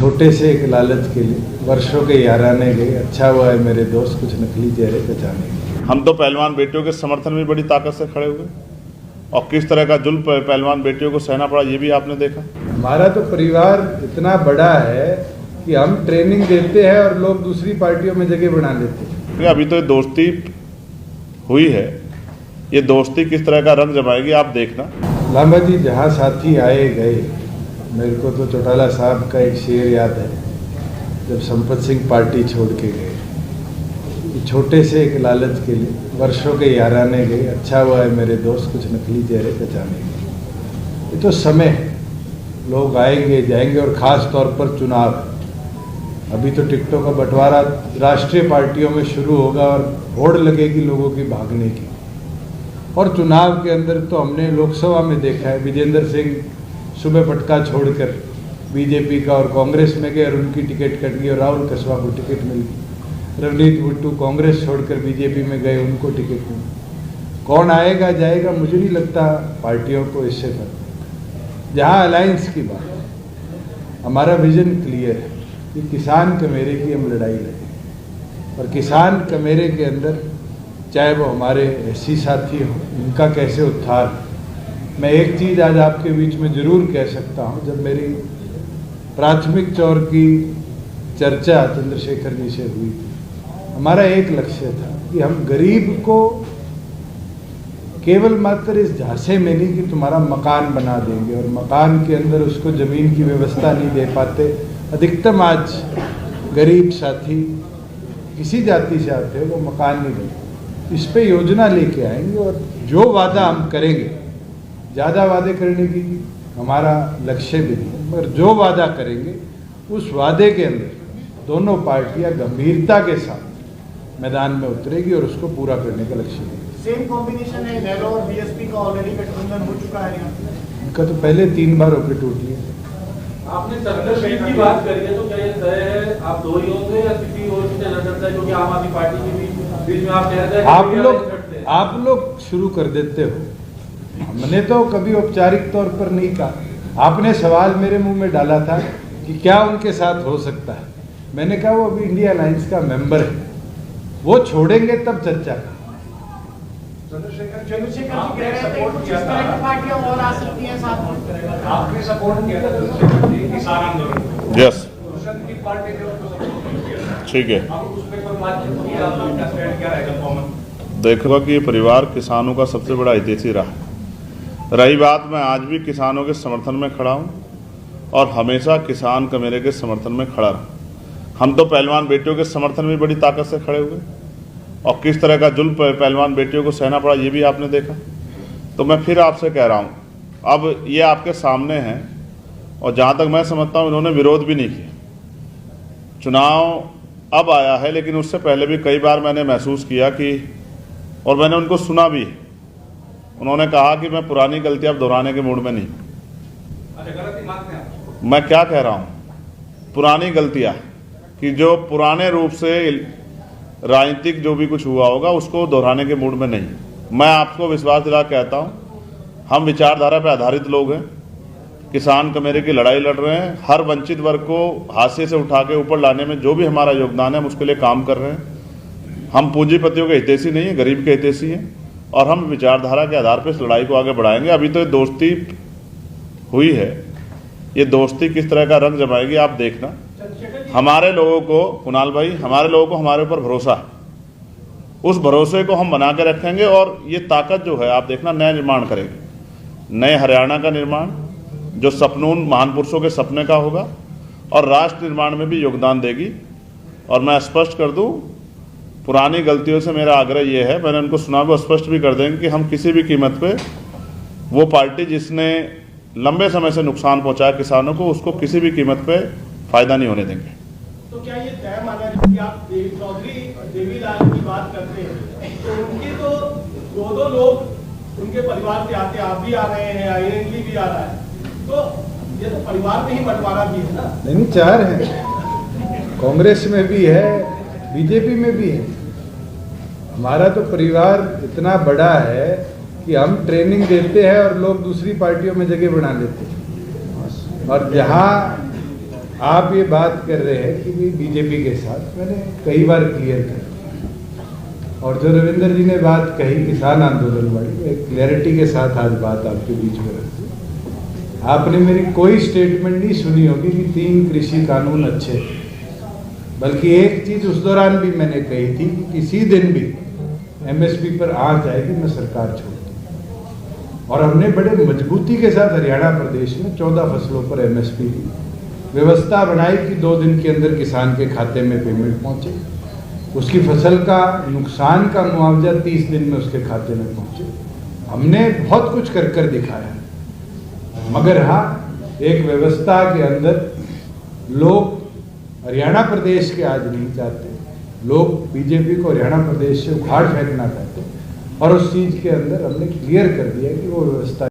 छोटे से एक लालच के लिए वर्षों के याराने गए। अच्छा हुआ है मेरे दोस्त कुछ नकली चेहरे पहचाने गए। हम तो पहलवान बेटियों के समर्थन में बड़ी ताकत से खड़े हुए और किस तरह का जुल्म पहलवान बेटियों को सहना पड़ा ये भी आपने देखा। हमारा तो परिवार इतना बड़ा है कि हम ट्रेनिंग देते हैं और लोग दूसरी पार्टियों में जगह बना लेते हैं। अभी तो ये दोस्ती हुई है, ये दोस्ती किस तरह का रंग जमाएगी आप देखना। लांबा जी जहाँ साथी आए गए, मेरे को तो चौटाला साहब का एक शेर याद है जब संपत सिंह पार्टी छोड़ के गए कि छोटे से एक लालच के लिए वर्षों के याराने गए। अच्छा हुआ है मेरे दोस्त कुछ नकली चेहरे पहचाने गए। ये तो समय है, लोग आएंगे जाएंगे और ख़ास तौर पर चुनाव। अभी तो टिकटों का बंटवारा राष्ट्रीय पार्टियों में शुरू होगा और होड़ लगेगी लोगों की भागने की। और चुनाव के अंदर तो हमने लोकसभा में देखा है, विजेंद्र सिंह सुबह पटका छोड़कर बीजेपी का और कांग्रेस में गए और उनकी टिकट कट गई और राहुल कसवा को टिकट मिल गई। रवनीत बिट्टू कांग्रेस छोड़कर बीजेपी में गए, उनको टिकट मिली। कौन आएगा जाएगा मुझे नहीं लगता पार्टियों को इससे फर्क। जहाँ अलायंस की बात, हमारा विजन क्लियर है कि किसान कमेरे की हम लड़ाई लड़ेंगे और किसान कमेरे के अंदर चाहे वो हमारे एससी साथी हों, इनका कैसे उत्थान। मैं एक चीज़ आज आपके बीच में ज़रूर कह सकता हूँ, जब मेरी प्राथमिक चौर की चर्चा चंद्रशेखर जी से हुई थी, हमारा एक लक्ष्य था कि हम गरीब को केवल मात्र इस झांसे में नहीं कि तुम्हारा मकान बना देंगे और मकान के अंदर उसको ज़मीन की व्यवस्था नहीं दे पाते। अधिकतम आज गरीब साथी किसी जाति से आते हैं वो मकान नहीं देते। इस पे योजना लेके आएंगे और जो वादा हम करेंगे, ज़्यादा वादे करने की हमारा लक्ष्य भी नहीं, मगर जो वादा करेंगे उस वादे के अंदर दोनों पार्टियां गंभीरता के साथ मैदान में उतरेगी और उसको पूरा करने का लक्ष्य है। सेम कॉम्बिनेशन है नेहरू और बीएसपी का, ऑलरेडी गठबंधन हो चुका है यहाँ। इनका तो पहले 3 बार होकर टूट लिया। आपने सर्कल की बात करी है तो क्या ये तय है आप दो ही होंगे या किसी और से नजर सकता है, क्योंकि आम आदमी पार्टी के बीच में आप कह रहे हैं आप लोग शुरू कर देते हो। हमने तो कभी औपचारिक तौर पर नहीं कहा। आपने सवाल मेरे मुंह में डाला था कि क्या उनके साथ हो सकता है। मैंने कहा वो अभी इंडिया अलायंस का मेंबर है, वो छोड़ेंगे तब चर्चा का। चंद्रशेखर जी कह रहे थे कुछ इस तरह की पार्टियां और आ सकती हैं साथ में। आपने सपोर्ट किया था किसान आंदोलन। यस की पार्टी ने उसको सपोर्ट किया, ठीक है। अब उस पर कोई बातचीत हुई, आपका स्टैंड क्या रहेगा कॉमन? देखो कि ये परिवार किसानों का सबसे बड़ा हितैषी रहा। रही बात, मैं आज भी किसानों के समर्थन में खड़ा हूँ और हमेशा किसान कमेरे के समर्थन में खड़ा रहा। हम तो पहलवान बेटियों के समर्थन में बड़ी ताकत से खड़े हुए और किस तरह का जुल्म पहलवान बेटियों को सहना पड़ा ये भी आपने देखा। तो मैं फिर आपसे कह रहा हूँ, अब ये आपके सामने हैं और जहाँ तक मैं समझता हूँ इन्होंने विरोध भी नहीं किया। चुनाव अब आया है, लेकिन उससे पहले भी कई बार मैंने महसूस किया कि, और मैंने उनको सुना भी, उन्होंने कहा कि मैं पुरानी गलतियां अब दोहराने के मूड में नहीं। गलती मानते हैं? मैं क्या कह रहा हूँ, पुरानी गलतियां कि जो पुराने रूप से राजनीतिक जो भी कुछ हुआ होगा उसको दोहराने के मूड में नहीं। मैं आपको विश्वास दिला कहता हूँ, हम विचारधारा पर आधारित लोग हैं, किसान कमेरे की लड़ाई लड़ रहे हैं। हर वंचित वर्ग को हाशिए से उठा के ऊपर लाने में जो भी हमारा योगदान है हम उसके लिए काम कर रहे हैं। हम पूंजीपतियों के हितैषी नहीं है, गरीब के हितैषी हैं और हम विचारधारा के आधार पर इस लड़ाई को आगे बढ़ाएंगे। अभी तो ये दोस्ती हुई है, ये दोस्ती किस तरह का रंग जमाएगी आप देखना। हमारे लोगों को, कुणाल भाई, हमारे लोगों को हमारे ऊपर भरोसा है, उस भरोसे को हम बना के रखेंगे और ये ताकत जो है आप देखना नया निर्माण करेंगे। नए हरियाणा का निर्माण जो सपनून महान पुरुषों के सपने का होगा और राष्ट्र निर्माण में भी योगदान देगी। और मैं स्पष्ट कर दूं, पुरानी गलतियों से मेरा आग्रह ये है, मैंने उनको सुना भी, स्पष्ट भी कर देंगे कि हम किसी भी कीमत पे वो पार्टी जिसने लंबे समय से नुकसान पहुंचाया किसानों को, उसको किसी भी कीमत पे फायदा नहीं होने देंगे। तो क्या ये तय माना जाए कि आप चौधरी देवीलाल की बात करते हैं तो उनके तो दो लोग उनके परिवार से आते, आप भी आ रहे हैं, आयरनली भी आ रहा है, तो ये तो परिवार में ही बंटवारा भी है ना? नहीं, 4 हैं, कांग्रेस में भी है, बीजेपी में भी है। हमारा तो परिवार इतना बड़ा है कि हम ट्रेनिंग देते हैं और लोग दूसरी पार्टियों में जगह बना लेते हैं। और जहाँ आप ये बात कर रहे हैं कि भी बीजेपी के साथ, मैंने कई बार क्लियर कर दिया। और जो रविंदर जी ने बात कही किसान आंदोलन वाली, एक क्लैरिटी के साथ आज बात आपके बीच में रखी। आपने मेरी कोई स्टेटमेंट नहीं सुनी होगी कि 3 कृषि कानून अच्छे, बल्कि एक चीज उस दौरान भी मैंने कही थी कि किसी दिन भी एमएसपी पर आंच आएगी मैं सरकार छोड़ दूं। और हमने बड़े मजबूती के साथ हरियाणा प्रदेश में 14 फसलों पर एमएसपी की व्यवस्था बनाई कि 2 दिन के अंदर किसान के खाते में पेमेंट पहुंचे, उसकी फसल का नुकसान का मुआवजा 30 दिन में उसके खाते में पहुंचे। हमने बहुत कुछ कर दिखाया, मगर हाँ, एक व्यवस्था के अंदर लोग हरियाणा प्रदेश के आज नहीं चाहते, लोग बीजेपी को हरियाणा प्रदेश से उखाड़ फेंकना चाहते, और उस चीज के अंदर हमने क्लियर कर दिया कि वो व्यवस्था